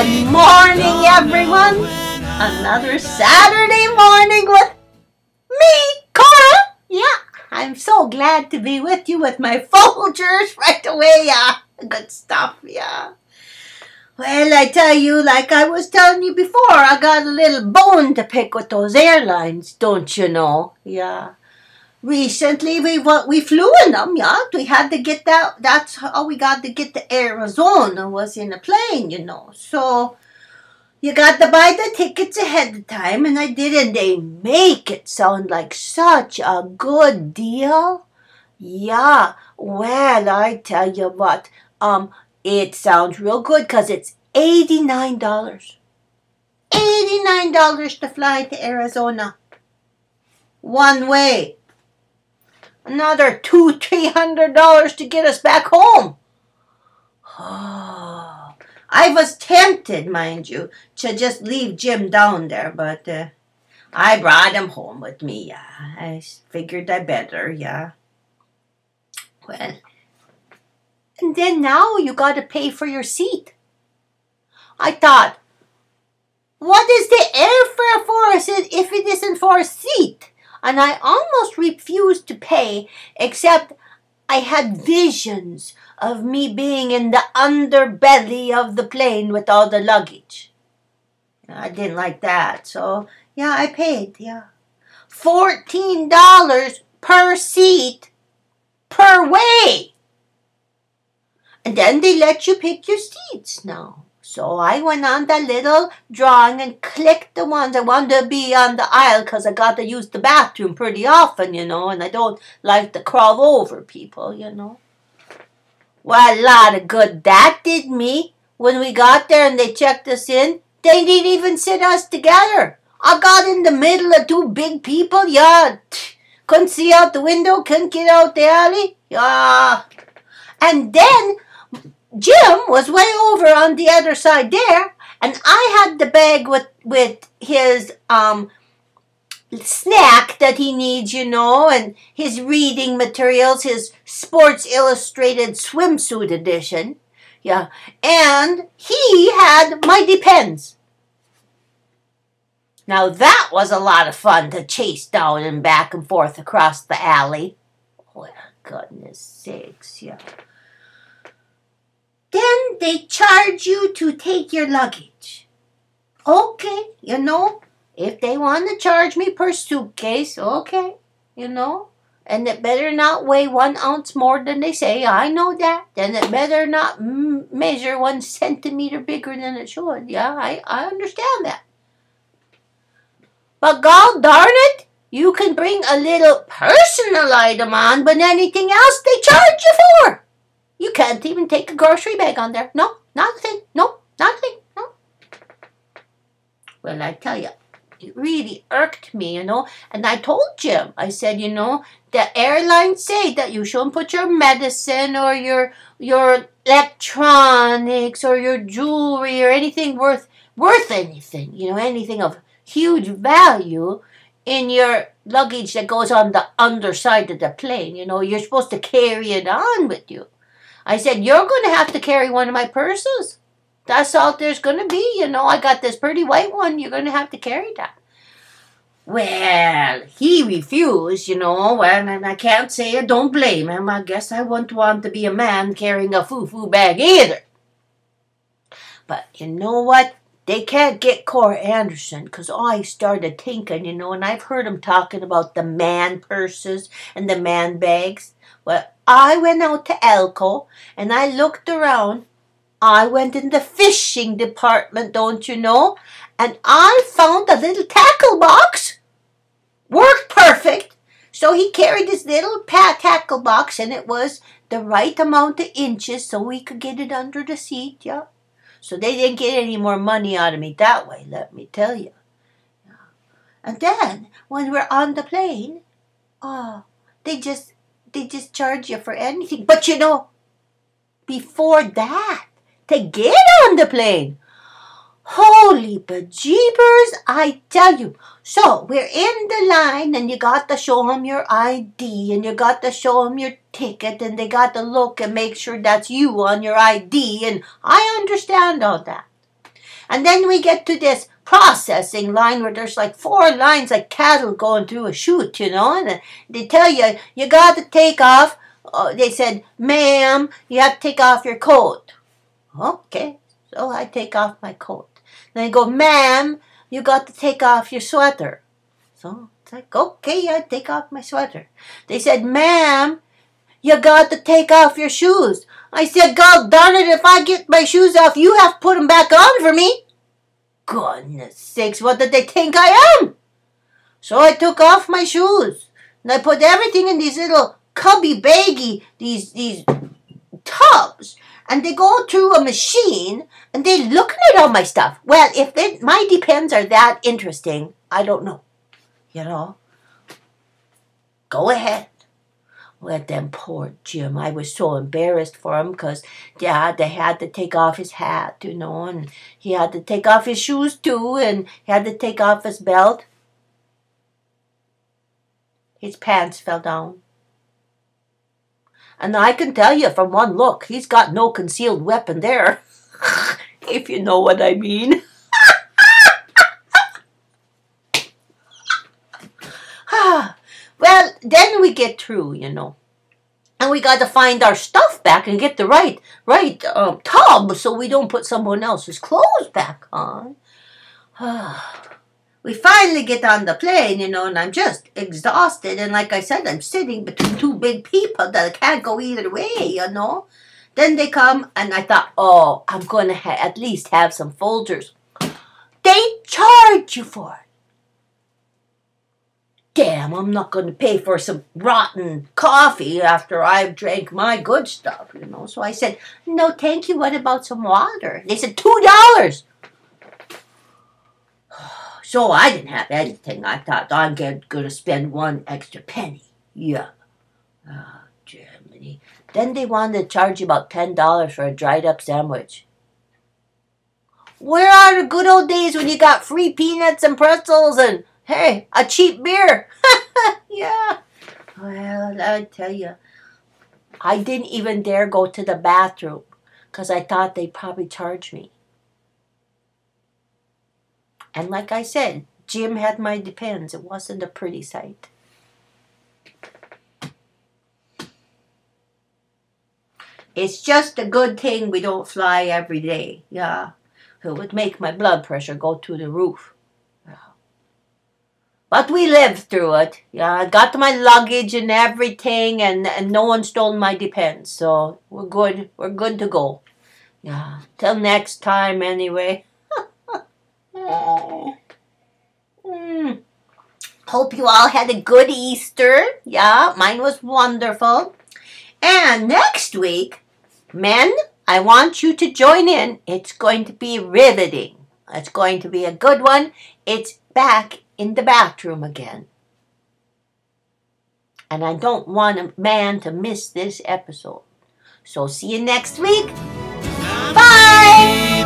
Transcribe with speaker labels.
Speaker 1: Good morning, everyone. Another Saturday morning with me, Cora. Yeah, I'm so glad to be with you with my Folgers right away. Yeah, good stuff. Yeah. Well, I tell you, like I was telling you before, I got a little bone to pick with those airlines, don't you know? Yeah. Recently, we flew in them, yeah. We had to get that. That's how we got to get to Arizona, was in a plane, you know. So you got to buy the tickets ahead of time, and I did, and they make it sound like such a good deal. Yeah. Well, I tell you what, it sounds real good because it's $89. $89 to fly to Arizona. One way. Another $200-300 to get us back home. Oh, I was tempted, mind you, to just leave Jim down there, but I brought him home with me, yeah. I figured I better, yeah. Well, and then now you got to pay for your seat. I thought, what is the airfare for if it isn't for a seat? And I almost refused to pay, except I had visions of me being in the underbelly of the plane with all the luggage. I didn't like that, so yeah, I paid, yeah. $14 per seat, per way. And then they let you pick your seats now. So I went on that little drawing and clicked the ones I wanted to be on the aisle because I got to use the bathroom pretty often, you know, and I don't like to crawl over people, you know. Well, a lot of good that did me. When we got there and they checked us in, they didn't even sit us together. I got in the middle of two big people, yeah. Couldn't see out the window, couldn't get out the alley, yeah. And then Jim was way over on the other side there, and I had the bag with his snack that he needs, you know, and his reading materials, his Sports Illustrated swimsuit edition, yeah, and he had my Depends. Now that was a lot of fun to chase down and back and forth across the alley. Oh, goodness sakes, yeah. Then they charge you to take your luggage. Okay, you know, if they want to charge me per suitcase, okay, you know. And it better not weigh 1 ounce more than they say, I know that. And it better not measure 1 centimeter bigger than it should. Yeah, I understand that. But God darn it, you can bring a little personal item on, but anything else they charge you for. You can't even take a grocery bag on there. No, nothing. No, nothing. No. Well, I tell you, it really irked me, you know. And I told Jim, I said, you know, the airlines say that you shouldn't put your medicine or your electronics or your jewelry or anything worth anything, you know, anything of huge value in your luggage that goes on the underside of the plane. You know, you're supposed to carry it on with you. I said, you're going to have to carry one of my purses. That's all there's going to be. You know, I got this pretty white one. You're going to have to carry that. Well, he refused, you know. Well, and I can't say I don't blame him. I guess I wouldn't want to be a man carrying a foo-foo bag either. But you know what? They can't get Cora Anderson because I started thinking, you know, and I've heard him talking about the man purses and the man bags. Well, I went out to Elko and I looked around. I went in the fishing department, don't you know, and I found a little tackle box. Worked perfect. So he carried his little tackle box, and it was the right amount of inches so we could get it under the seat, yeah. So they didn't get any more money out of me that way, let me tell you. Yeah. And then, when we're on the plane, they just charge you for anything. But you know, before that, to get on the plane, holy bejeebers, I tell you. So, we're in the line, and you got to show them your ID, and you got to show them your ticket, and they got to look and make sure that's you on your ID, and I understand all that. And then we get to this processing line where there's like 4 lines like cattle going through a chute, you know, and they tell you, you got to take off. They said, ma'am, you have to take off your coat. Okay, so I take off my coat. Then I go, ma'am, you got to take off your sweater. So it's like, okay, I take off my sweater. They said, ma'am, you got to take off your shoes. I said, God darn it, if I get my shoes off, you have to put them back on for me. Goodness sakes, what did they think I am? So I took off my shoes. And I put everything in these little cubby baggy, these tubs. And they go through a machine, and they're looking at all my stuff. Well, if my Depends are that interesting, I don't know. You know? Go ahead. Well, then poor Jim, I was so embarrassed for him because, yeah, they had to take off his hat, you know, and he had to take off his shoes too, and he had to take off his belt. His pants fell down. And I can tell you from one look, he's got no concealed weapon there, if you know what I mean. Well, then we get through, you know. And we got to find our stuff back and get the right tub so we don't put someone else's clothes back on. We finally get on the plane, you know, and I'm just exhausted. And like I said, I'm sitting between 2 big people that I can't go either way, you know. Then they come, and I thought, oh, I'm going to at least have some Folgers. They charge you for it. Damn, I'm not going to pay for some rotten coffee after I've drank my good stuff, you know. So I said, no, thank you. What about some water? They said, $2. So I didn't have anything. I thought I'm going to spend 1 extra penny. Yeah. Germany. Then they wanted to charge you about $10 for a dried up sandwich. Where are the good old days when you got free peanuts and pretzels and, hey, a cheap beer? Yeah. Well, I tell you, I didn't even dare go to the bathroom because I thought they'd probably charge me. And like I said, Jim had my Depends. It wasn't a pretty sight. It's just a good thing we don't fly every day. Yeah. It would make my blood pressure go to the roof. Yeah. But we lived through it. Yeah, I got my luggage and everything, and no one stole my Depends. So we're good. We're good to go. Yeah. Till next time anyway. Hope you all had a good Easter. Yeah, mine was wonderful. And next week, men, I want you to join in. It's going to be riveting. It's going to be a good one. It's back in the bathroom again. And I don't want a man to miss this episode. So see you next week. Bye!